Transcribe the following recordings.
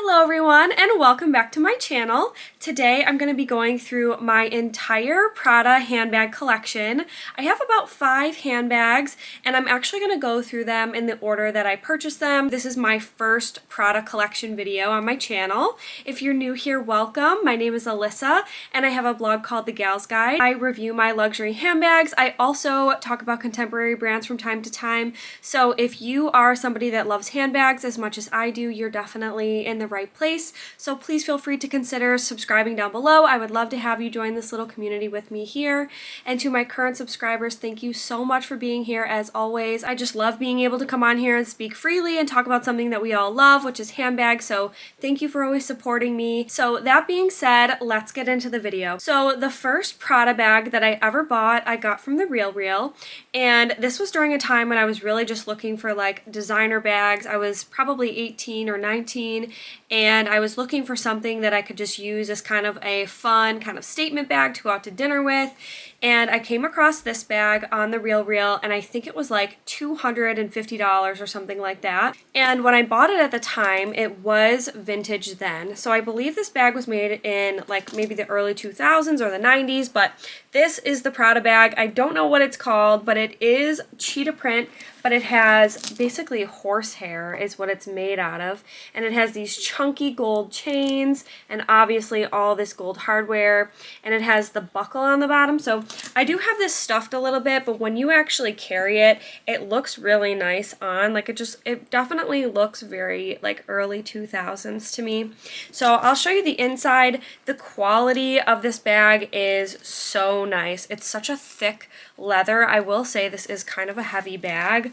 Hello everyone and welcome back to my channel. Today I'm going to be going through my entire Prada handbag collection. I have about 5 handbags and I'm actually going to go through them in the order that I purchased them. This is my first Prada collection video on my channel. If you're new here, welcome. My name is Alyssa and I have a blog called The Gal's Guide. I review my luxury handbags. I also talk about contemporary brands from time to time. So if you are somebody that loves handbags as much as I do, you're definitely in the right place. So please feel free to consider subscribing down below. I would love to have you join this little community with me here. And to my current subscribers, thank you so much for being here as always. I just love being able to come on here and speak freely and talk about something that we all love, which is handbags. So thank you for always supporting me. So that being said, let's get into the video. So the first Prada bag that I ever bought, I got from The RealReal. And this was during a time when I was really just looking for like designer bags. I was probably 18 or 19 and I was looking for something that I could just use as kind of a fun kind of statement bag to go out to dinner with. And I came across this bag on The RealReal and I think it was like $250 or something like that. And when I bought it at the time, it was vintage then. So I believe this bag was made in like maybe the early 2000s or the 90s, but this is the Prada bag. I don't know what it's called, but it is cheetah print, but it has basically horsehair is what it's made out of. And it has these chunky gold chains and obviously all this gold hardware. And it has the buckle on the bottom. So I do have this stuffed a little bit, but when you actually carry it, it looks really nice on. Like it definitely looks very like early 2000s to me. So I'll show you the inside. The quality of this bag is so nice. It's such a thick leather. I will say this is kind of a heavy bag.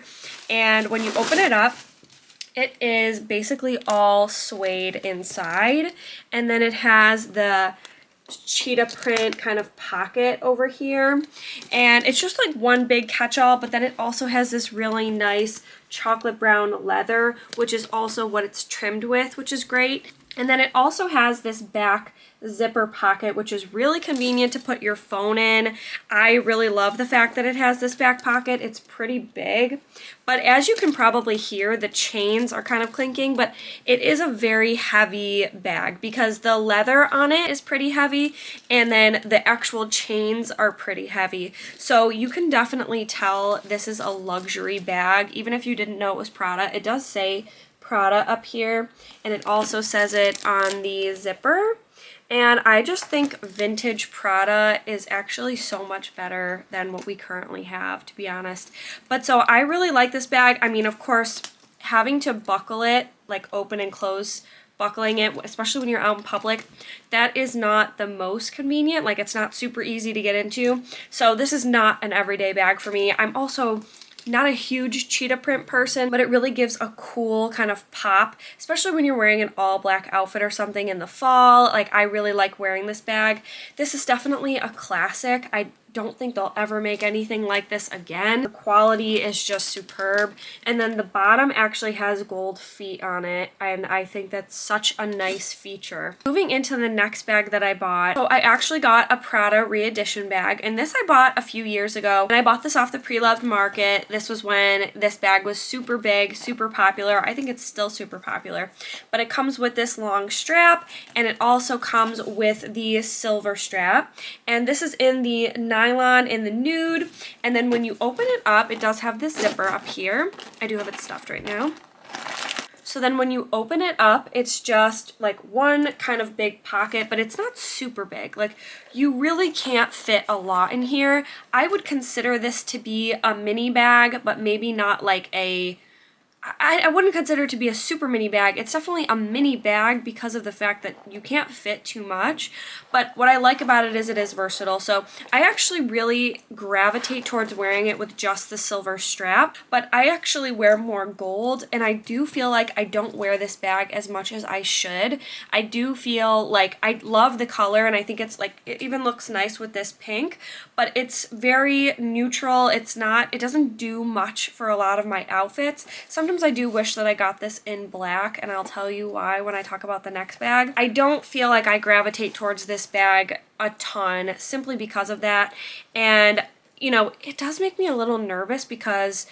And when you open it up, it is basically all suede inside. And then it has the cheetah print kind of pocket over here. And it's just like one big catch-all, but then it also has this really nice chocolate brown leather, which is also what it's trimmed with, which is great. And then it also has this back zipper pocket, which is really convenient to put your phone in. I really love the fact that it has this back pocket. It's pretty big, but as you can probably hear, the chains are kind of clinking, but it is a very heavy bag because the leather on it is pretty heavy and then the actual chains are pretty heavy. So you can definitely tell this is a luxury bag. Even if you didn't know it was Prada, it does say Prada up here and it also says it on the zipper. And I just think vintage Prada is actually so much better than what we currently have, to be honest. But so I really like this bag. I mean, of course, having to buckle it, like open and close, buckling it, especially when you're out in public, that is not the most convenient. Like, it's not super easy to get into. So this is not an everyday bag for me. I'm also not a huge cheetah print person, but it really gives a cool kind of pop, especially when you're wearing an all black outfit or something in the fall. Like, I really like wearing this bag. This is definitely a classic. I don't think they'll ever make anything like this again. The quality is just superb. And then the bottom actually has gold feet on it, and I think that's such a nice feature. Moving into the next bag that I bought, so I actually got a Prada re-edition bag, and this I bought a few years ago, and I bought this off the pre-loved market. This was when this bag was super big, super popular. I think it's still super popular, but it comes with this long strap, and it also comes with the silver strap, and this is in the nylon in the nude. And then when you open it up, it does have this zipper up here. I do have it stuffed right now. So then when you open it up, it's just like one kind of big pocket, but it's not super big. Like, you really can't fit a lot in here. I would consider this to be a mini bag, but maybe not like I wouldn't consider it to be a super mini bag. It's definitely a mini bag because of the fact that you can't fit too much. But what I like about it is versatile. So I actually really gravitate towards wearing it with just the silver strap. But I actually wear more gold, and I do feel like I don't wear this bag as much as I should. I do feel like I love the color, and I think it's like, it even looks nice with this pink. But it's very neutral. It doesn't do much for a lot of my outfits. Sometimes I do wish that I got this in black, and I'll tell you why when I talk about the next bag. I don't feel like I gravitate towards this bag a ton simply because of that. And, you know, it does make me a little nervous because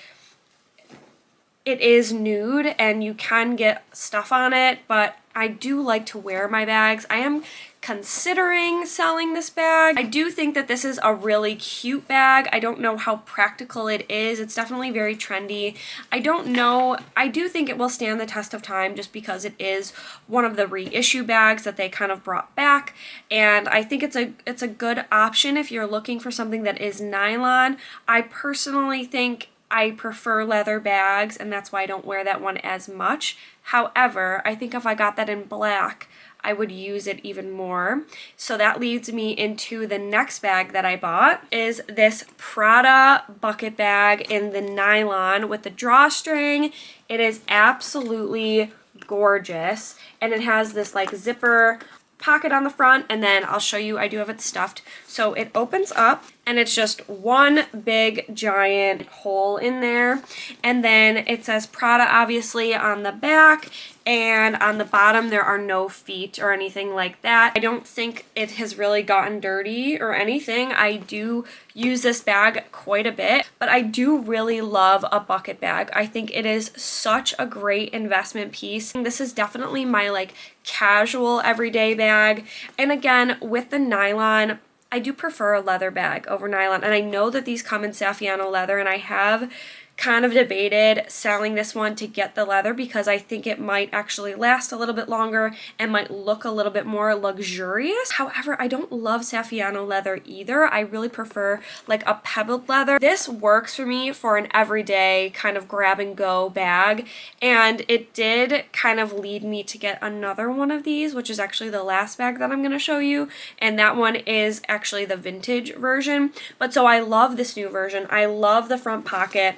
it is nude and you can get stuff on it, but I do like to wear my bags. I am considering selling this bag. I do think that this is a really cute bag. I don't know how practical it is. It's definitely very trendy. I don't know. I do think it will stand the test of time just because it is one of the reissue bags that they kind of brought back. And I think it's a good option if you're looking for something that is nylon. I personally think I prefer leather bags, and that's why I don't wear that one as much. However, I think if I got that in black, I would use it even more. So that leads me into the next bag that I bought is this Prada bucket bag in the nylon with the drawstring. It is absolutely gorgeous, and it has this like zipper pocket on the front, and then I'll show you, I do have it stuffed. So it opens up and it's just one big giant hole in there, and then it says Prada obviously on the back, and on the bottom there are no feet or anything like that. I don't think it has really gotten dirty or anything. I do use this bag quite a bit, but I do really love a bucket bag. I think it is such a great investment piece. This is definitely my like casual everyday bag, and again with the nylon, I do prefer a leather bag over nylon, and I know that these come in Saffiano leather, and I have kind of debated selling this one to get the leather because I think it might actually last a little bit longer and might look a little bit more luxurious. However, I don't love Saffiano leather either. I really prefer like a pebbled leather. This works for me for an everyday kind of grab and go bag, and it did kind of lead me to get another one of these, which is actually the last bag that I'm going to show you, and that one is actually the vintage version. But so I love this new version. I love the front pocket.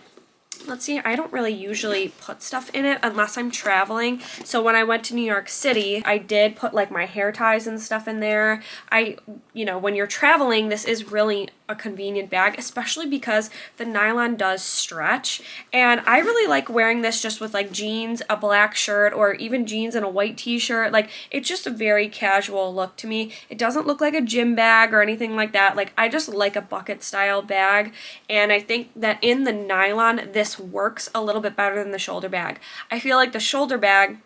Let's see, I don't really usually put stuff in it unless I'm traveling. So when I went to New York City, I did put like my hair ties and stuff in there. When you're traveling, this is really a convenient bag, especially because the nylon does stretch. And I really like wearing this just with like jeans, a black shirt, or even jeans and a white t-shirt. Like, it's just a very casual look to me. It doesn't look like a gym bag or anything like that. Like, I just like a bucket style bag. And I think that in the nylon, this works a little bit better than the shoulder bag. I feel like the shoulder bag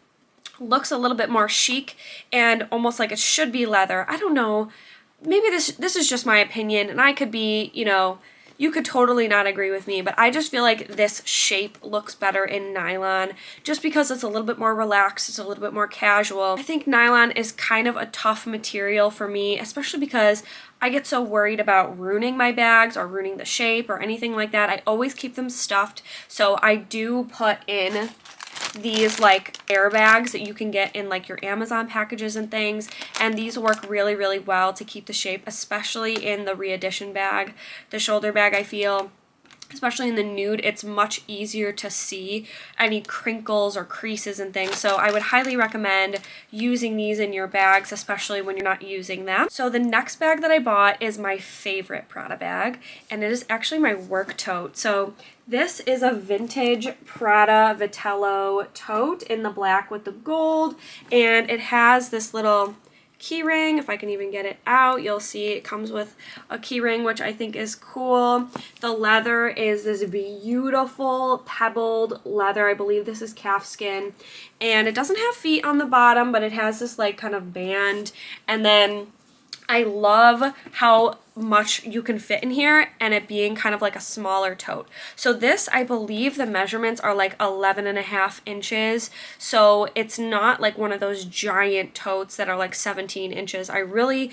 looks a little bit more chic and almost like it should be leather. I don't know. Maybe this is just my opinion, and I could be, you could totally not agree with me, but I just feel like this shape looks better in nylon just because it's a little bit more relaxed, it's a little bit more casual. I think nylon is kind of a tough material for me, especially because I get so worried about ruining my bags or ruining the shape or anything like that. I always keep them stuffed, so I do put in these like airbags that you can get in like your Amazon packages and things, and these work really, really well to keep the shape, especially in the re-edition bag. The shoulder bag, I feel, especially in the nude, it's much easier to see any crinkles or creases and things. So I would highly recommend using these in your bags, especially when you're not using them. So the next bag that I bought is my favorite Prada bag, and it is actually my work tote. So this is a vintage Prada Vitello tote in the black with the gold, and it has this little key ring. If I can even get it out, you'll see it comes with a key ring, which I think is cool. The leather is this beautiful pebbled leather. I believe this is calf skin, and it doesn't have feet on the bottom, but it has this like kind of band. And then I love how much you can fit in here, and it being kind of like a smaller tote. So this, I believe the measurements are like 11.5 inches. So it's not like one of those giant totes that are like 17 inches. I really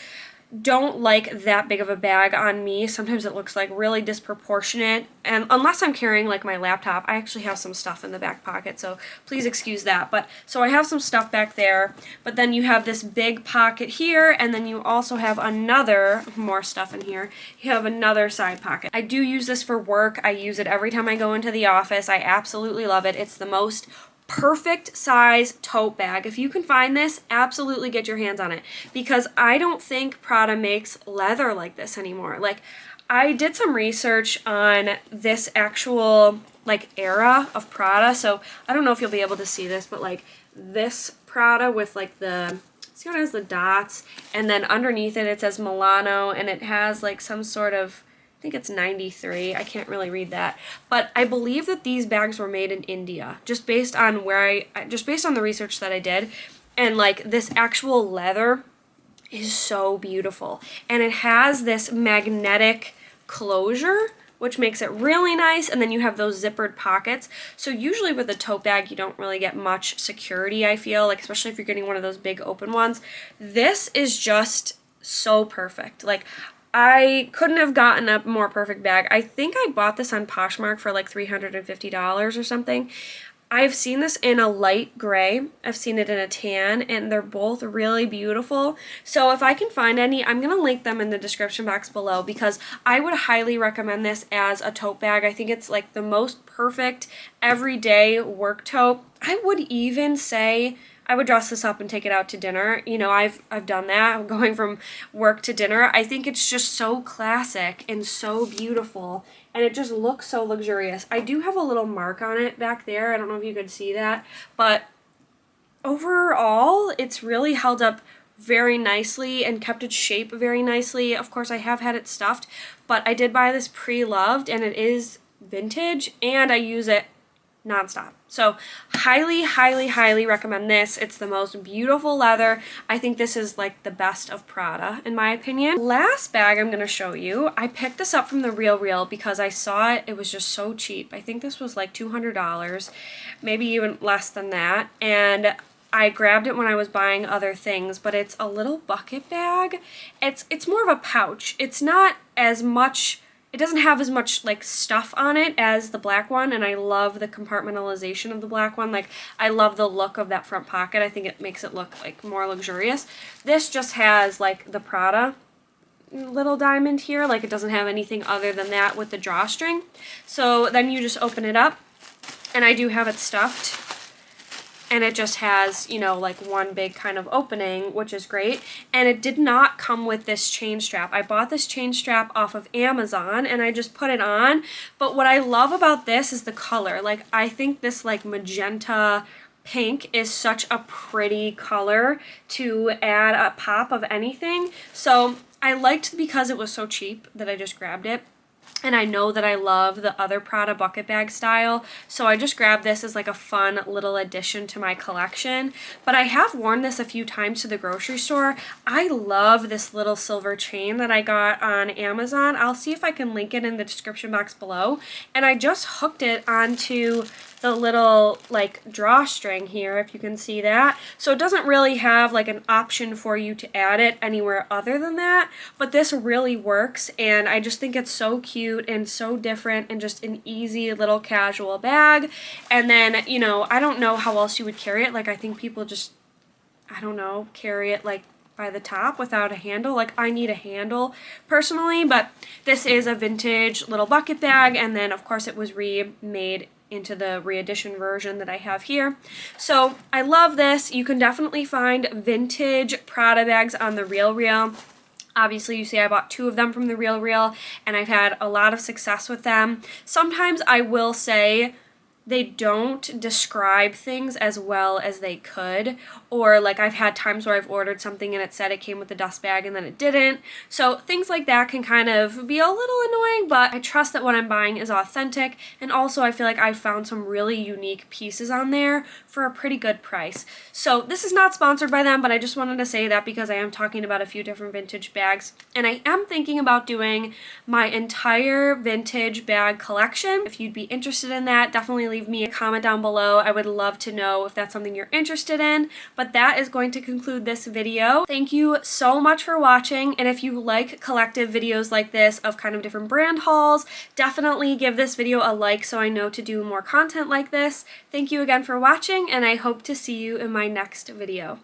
don't like that big of a bag on me. Sometimes it looks like really disproportionate, and unless I'm carrying like my laptop, I actually have some stuff in the back pocket, so please excuse that. But so I have some stuff back there, but then you have this big pocket here, and then you also have another, more stuff in here. You have another side pocket. I do use this for work. I use it every time I go into the office. I absolutely love it. It's the most perfect size tote bag. If you can find this, absolutely get your hands on it, because I don't think Prada makes leather like this anymore. Like, I did some research on this actual like era of Prada, so I don't know if you'll be able to see this, but like this Prada with like the, see what it has, the dots, and then underneath it it says Milano, and it has like some sort of I think it's 93. I can't really read that. But I believe that these bags were made in India, just based on just based on the research that I did. And like this actual leather is so beautiful. And it has this magnetic closure, which makes it really nice, and then you have those zippered pockets. So usually with a tote bag, you don't really get much security, I feel, like especially if you're getting one of those big open ones. This is just so perfect. Like, I couldn't have gotten a more perfect bag. I think I bought this on Poshmark for like $350 or something. I've seen this in a light gray, I've seen it in a tan, and they're both really beautiful. So if I can find any, I'm going to link them in the description box below, because I would highly recommend this as a tote bag. I think it's like the most perfect everyday work tote. I would even say I would dress this up and take it out to dinner. You know, I've done that, going from work to dinner. I think it's just so classic and so beautiful, and it just looks so luxurious. I do have a little mark on it back there. I don't know if you could see that, but overall, it's really held up very nicely and kept its shape very nicely. Of course, I have had it stuffed, but I did buy this pre-loved, and it is vintage, and I use it nonstop. So highly, highly, highly recommend this. It's the most beautiful leather. I think this is like the best of Prada, in my opinion. Last bag I'm going to show you, I picked this up from the RealReal because I saw it. It was just so cheap. I think this was like $200, maybe even less than that. And I grabbed it when I was buying other things, but it's a little bucket bag. It's more of a pouch. It's not as much, it doesn't have as much like stuff on it as the black one, and I love the compartmentalization of the black one. Like, I love the look of that front pocket. I think it makes it look like more luxurious. This just has like the Prada little diamond here. Like, it doesn't have anything other than that with the drawstring. So then you just open it up, and I do have it stuffed. And it just has, you know, like one big kind of opening, which is great. And it did not come with this chain strap. I bought this chain strap off of Amazon, and I just put it on. But what I love about this is the color. Like, I think this like magenta pink is such a pretty color to add a pop of anything. So I liked, because it was so cheap, that I just grabbed it. And I know that I love the other Prada bucket bag style, so I just grabbed this as like a fun little addition to my collection. But I have worn this a few times to the grocery store. I love this little silver chain that I got on Amazon. I'll see if I can link it in the description box below. And I just hooked it onto the little like drawstring here, if you can see that. So it doesn't really have like an option for you to add it anywhere other than that, but this really works, and I just think it's so cute and so different and just an easy little casual bag. And then, you know, I don't know how else you would carry it. Like, I think people just, I don't know, carry it like by the top without a handle. Like, I need a handle personally, but this is a vintage little bucket bag, and then of course it was remade into the re-edition version that I have here. So I love this. You can definitely find vintage Prada bags on the RealReal. Obviously, you see I bought 2 of them from the RealReal, and I've had a lot of success with them. Sometimes I will say they don't describe things as well as they could, or like I've had times where I've ordered something and it said it came with a dust bag and then it didn't. So things like that can kind of be a little annoying, but I trust that what I'm buying is authentic, and also I feel like I found some really unique pieces on there for a pretty good price. So this is not sponsored by them, but I just wanted to say that because I am talking about a few different vintage bags, and I am thinking about doing my entire vintage bag collection. If you'd be interested in that, definitely leave me a comment down below. I would love to know if that's something you're interested in. But that is going to conclude this video. Thank you so much for watching, and if you like collective videos like this of kind of different brand hauls, definitely give this video a like so I know to do more content like this. Thank you again for watching, and I hope to see you in my next video.